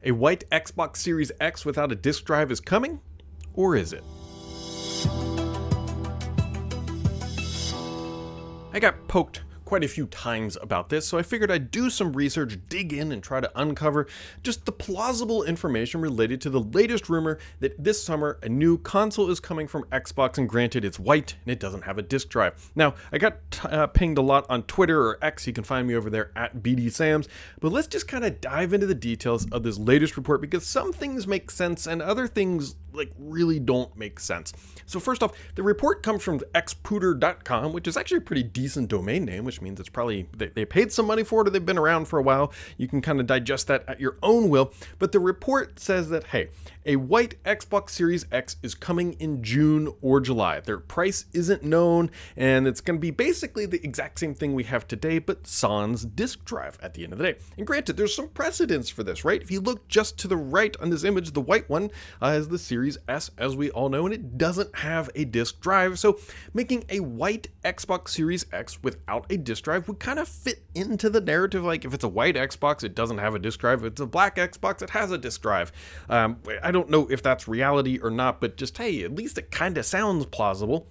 A white Xbox Series X without a disk drive is coming, or is it? I got poked quite a few times about this, so I figured I'd do some research, dig in, and try to uncover just the plausible information related to the latest rumor that this summer a new console is coming from Xbox, and granted it's white and it doesn't have a disk drive. Now, I got pinged a lot on Twitter or X, you can find me over there at BDSams, but let's just kind of dive into the details of this latest report because some things make sense and other things really don't make sense. So first off, the report comes from xpooter.com, which is actually a pretty decent domain name, which means it's probably, they paid some money for it or they've been around for a while. You can kind of digest that at your own will. But the report says that, hey, a white Xbox Series X is coming in June or July. Their price isn't known, and it's going to be basically the exact same thing we have today, but sans disk drive at the end of the day. And granted, there's some precedence for this, right? If you look just to the right on this image, the white one is the Series S, as we all know, and it doesn't have a disk drive. So making a white Xbox Series X without a disk drive would kind of fit into the narrative. Like if it's a white Xbox, it doesn't have a disk drive. If it's a black Xbox, it has a disk drive. I don't know if that's reality or not, but just, hey, at least it kind of sounds plausible.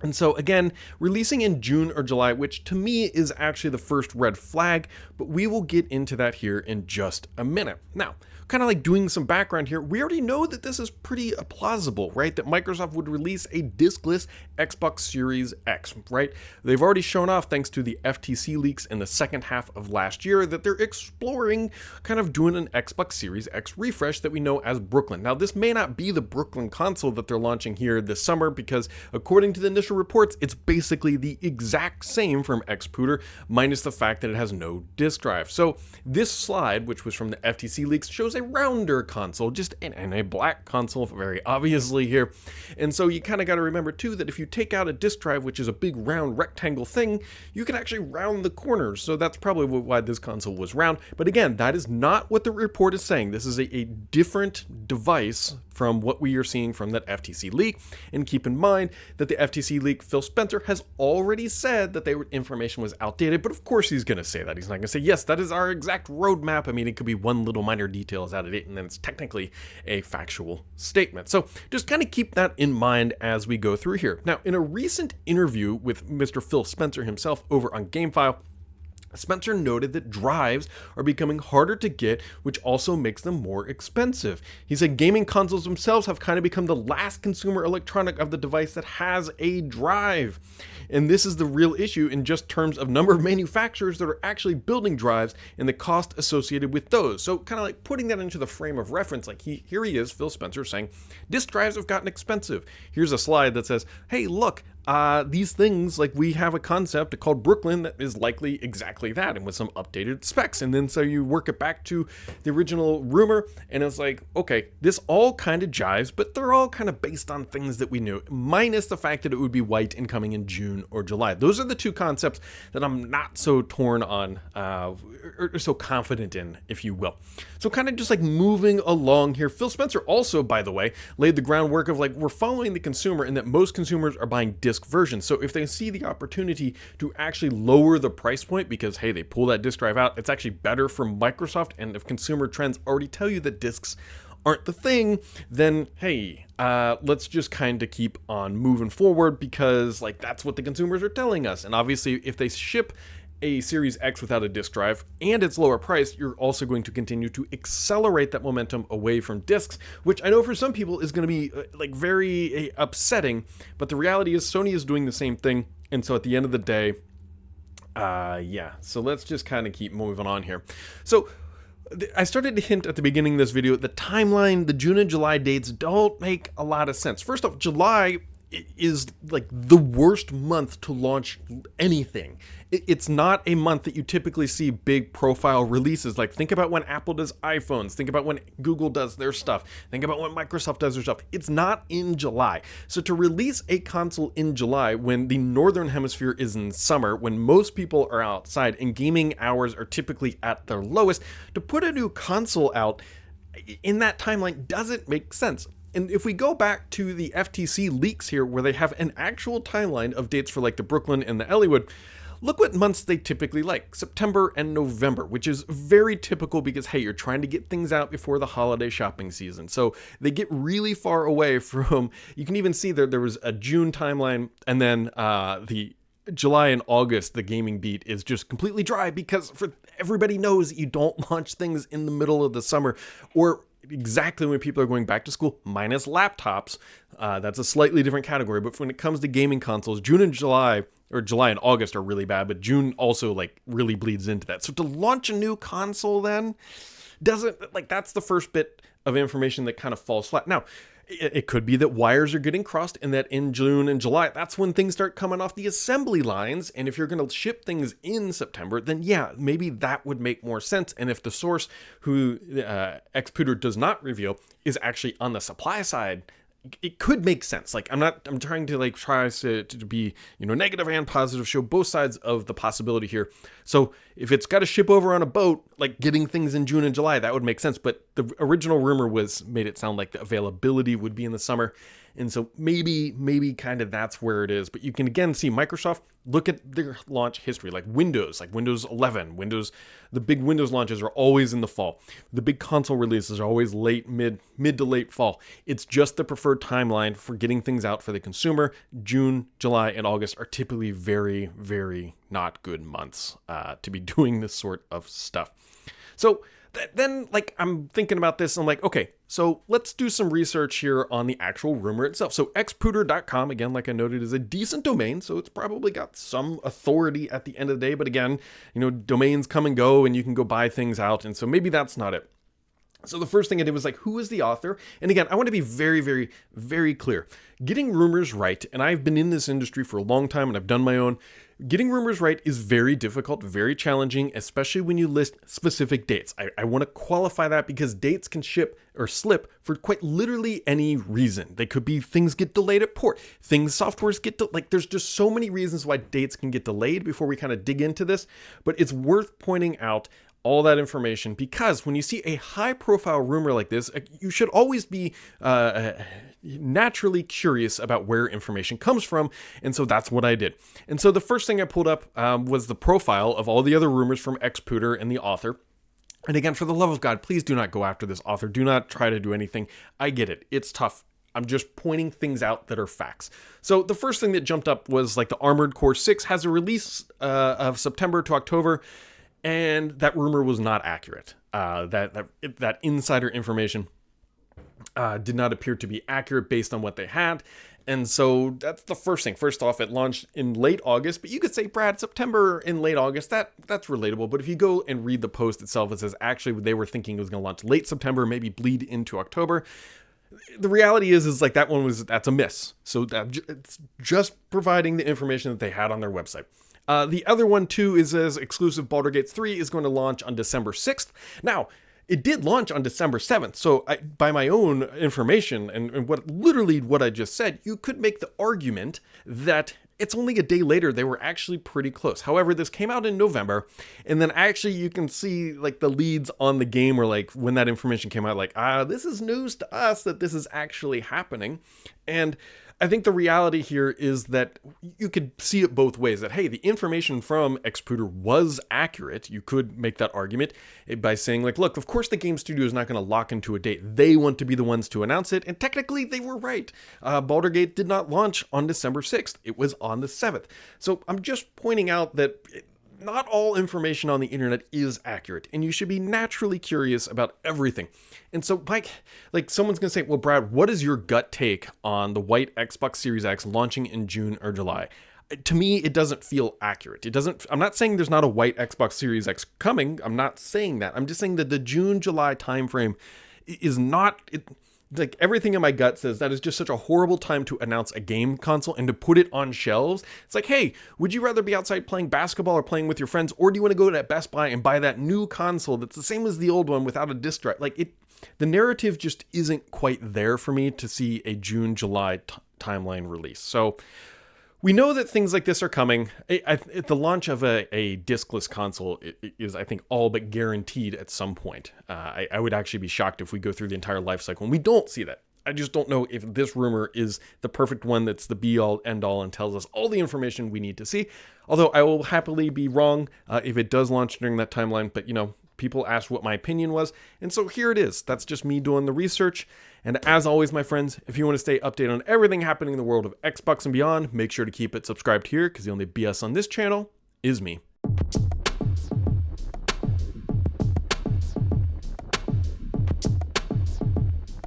And so again, releasing in June or July, which to me is actually the first red flag, but we will get into that here in just a minute. Now, kind of like doing some background here, we already know that this is pretty plausible, right? That Microsoft would release a diskless Xbox Series X, right? They've already shown off, thanks to the FTC leaks in the second half of last year, that they're exploring kind of doing an Xbox Series X refresh that we know as Brooklyn. Now, this may not be the Brooklyn console that they're launching here this summer because according to the initial reports, it's basically the exact same from Xpooter, minus the fact that it has no disk drive. So this slide, which was from the FTC leaks, shows a rounder console, just in a black console, very obviously here. And so you kind of got to remember too that if you take out a disk drive, which is a big round rectangle thing, you can actually round the corners. So that's probably why this console was round. But again, that is not what the report is saying. This is a different device from what we are seeing from that FTC leak. And keep in mind that the FTC leak, Phil Spencer has already said that information was outdated, but of course he's going to say that. He's not going to say, yes, that is our exact roadmap. I mean, it could be one little minor detail is out of date, and then it's technically a factual statement. So just kind of keep that in mind as we go through here. Now, in a recent interview with Mr. Phil Spencer himself over on GameFile, Spencer noted that drives are becoming harder to get, which also makes them more expensive. He said gaming consoles themselves have kind of become the last consumer electronic of the device that has a drive. And this is the real issue in just terms of number of manufacturers that are actually building drives and the cost associated with those. So kind of like putting that into the frame of reference, like here he is, Phil Spencer, saying, disk drives have gotten expensive. Here's a slide that says, hey, look, these things, like we have a concept called Brooklyn that is likely exactly that and with some updated specs. And then so you work it back to the original rumor and it's like, okay, this all kind of jives, but they're all kind of based on things that we knew, minus the fact that it would be white and coming in June or July. Those are the two concepts that I'm not so torn on or so confident in, if you will. So kind of just like moving along here, Phil Spencer also, by the way, laid the groundwork of like, we're following the consumer and that most consumers are buying disc version. So if they see the opportunity to actually lower the price point because, hey, they pull that disk drive out, it's actually better for Microsoft. And if consumer trends already tell you that discs aren't the thing, then hey, let's just kind of keep on moving forward because like that's what the consumers are telling us. And obviously if they ship a Series X without a disk drive and it's lower priced, you're also going to continue to accelerate that momentum away from discs, which I know for some people is going to be like very upsetting, but the reality is Sony is doing the same thing. And so at the end of the day, so let's just kind of keep moving on here. So I started to hint at the beginning of this video, the timeline, the June and July dates don't make a lot of sense. First off, July is like the worst month to launch anything. It's not a month that you typically see big profile releases. Like think about when Apple does iPhones, think about when Google does their stuff, think about when Microsoft does their stuff. It's not in July. So to release a console in July when the Northern Hemisphere is in summer, when most people are outside and gaming hours are typically at their lowest, to put a new console out in that timeline doesn't make sense. And if we go back to the FTC leaks here, where they have an actual timeline of dates for like the Brooklyn and the Ellwood, look what months they typically like: September and November, which is very typical because, hey, you're trying to get things out before the holiday shopping season. So they get really far away from, you can even see there was a June timeline, and then the July and August, the gaming beat is just completely dry because everybody knows that you don't launch things in the middle of the summer or exactly when people are going back to school, minus laptops. That's a slightly different category. But when it comes to gaming consoles, June and July, or July and August, are really bad, but June also like really bleeds into that. So to launch a new console then doesn't, like, that's the first bit of information that kind of falls flat. Now, it could be that wires are getting crossed and that in June and July, that's when things start coming off the assembly lines. And if you're going to ship things in September, then yeah, maybe that would make more sense. And if the source who Xputer does not reveal is actually on the supply side, it could make sense. Like, I'm trying to like try to be, negative and positive, show both sides of the possibility here. So if it's got to ship over on a boat, like getting things in June and July, that would make sense. But the original rumor made it sound like the availability would be in the summer. And so maybe kind of that's where it is. But you can again see Microsoft, look at their launch history, like Windows 11, the big Windows launches are always in the fall. The big console releases are always mid to late fall. It's just the preferred timeline for getting things out for the consumer. June, July, and August are typically very, very not good months to be doing this sort of stuff. So then, like, I'm thinking about this, I'm like, okay, so let's do some research here on the actual rumor itself. So xputer.com, again, like I noted, is a decent domain, so it's probably got some authority at the end of the day, but again, domains come and go, and you can go buy things out, and so maybe that's not it. So the first thing I did was like, who is the author? And again, I want to be very, very, very clear. Getting rumors right, and I've been in this industry for a long time, and I've done my own. Getting rumors right is very difficult, very challenging, especially when you list specific dates. I want to qualify that because dates can ship or slip for quite literally any reason. They could be things get delayed at port, softwares get there's just so many reasons why dates can get delayed before we kind of dig into this. But it's worth pointing out all that information, because when you see a high profile rumor like this, you should always be naturally curious about where information comes from. And so that's what I did. And so the first thing I pulled up was the profile of all the other rumors from Xputer and the author. And again, for the love of God, please do not go after this author. Do not try to do anything. I get it. It's tough. I'm just pointing things out that are facts. So the first thing that jumped up was like the Armored Core 6 has a release of September to October. And that rumor was not accurate. That insider information did not appear to be accurate based on what they had. And so that's the first thing. First off, it launched in late August, but you could say, Brad, September in late August, that's relatable. But if you go and read the post itself, it says actually they were thinking it was going to launch late September, maybe bleed into October. The reality is like that's a miss. So it's just providing the information that they had on their website. The other one, too, is as exclusive Baldur's Gate 3 is going to launch on December 6th. Now, it did launch on December 7th, so by my own information and what I just said, you could make the argument that it's only a day later. They were actually pretty close. However, this came out in November, and then actually you can see like the leads on the game were like, when that information came out, like, this is news to us that this is actually happening. And I think the reality here is that you could see it both ways, that, hey, the information from Xputer was accurate. You could make that argument by saying, like, look, of course the game studio is not going to lock into a date. They want to be the ones to announce it. And technically they were right. Baldur's Gate did not launch on December 6th. It was on the 7th. So I'm just pointing out that not all information on the internet is accurate, and you should be naturally curious about everything. And so, Mike, like, someone's going to say, well, Brad, what is your gut take on the white Xbox Series X launching in June or July? To me, it doesn't feel accurate. I'm not saying there's not a white Xbox Series X coming. I'm not saying that. I'm just saying that the June-July timeframe is not... Like, everything in my gut says that is just such a horrible time to announce a game console and to put it on shelves. It's like, hey, would you rather be outside playing basketball or playing with your friends, or do you want to go to Best Buy and buy that new console that's the same as the old one without a disc drive? Like, the narrative just isn't quite there for me to see a June-July timeline release. So we know that things like this are coming. The launch of a discless console is, I think, all but guaranteed at some point. I would actually be shocked if we go through the entire life cycle and we don't see that. I just don't know if this rumor is the perfect one that's the be-all, end-all and tells us all the information we need to see. Although I will happily be wrong if it does launch during that timeline, but people asked what my opinion was, and so here it is. That's just me doing the research. And as always, my friends, if you want to stay updated on everything happening in the world of Xbox and beyond, make sure to keep it subscribed here, because the only BS on this channel is me.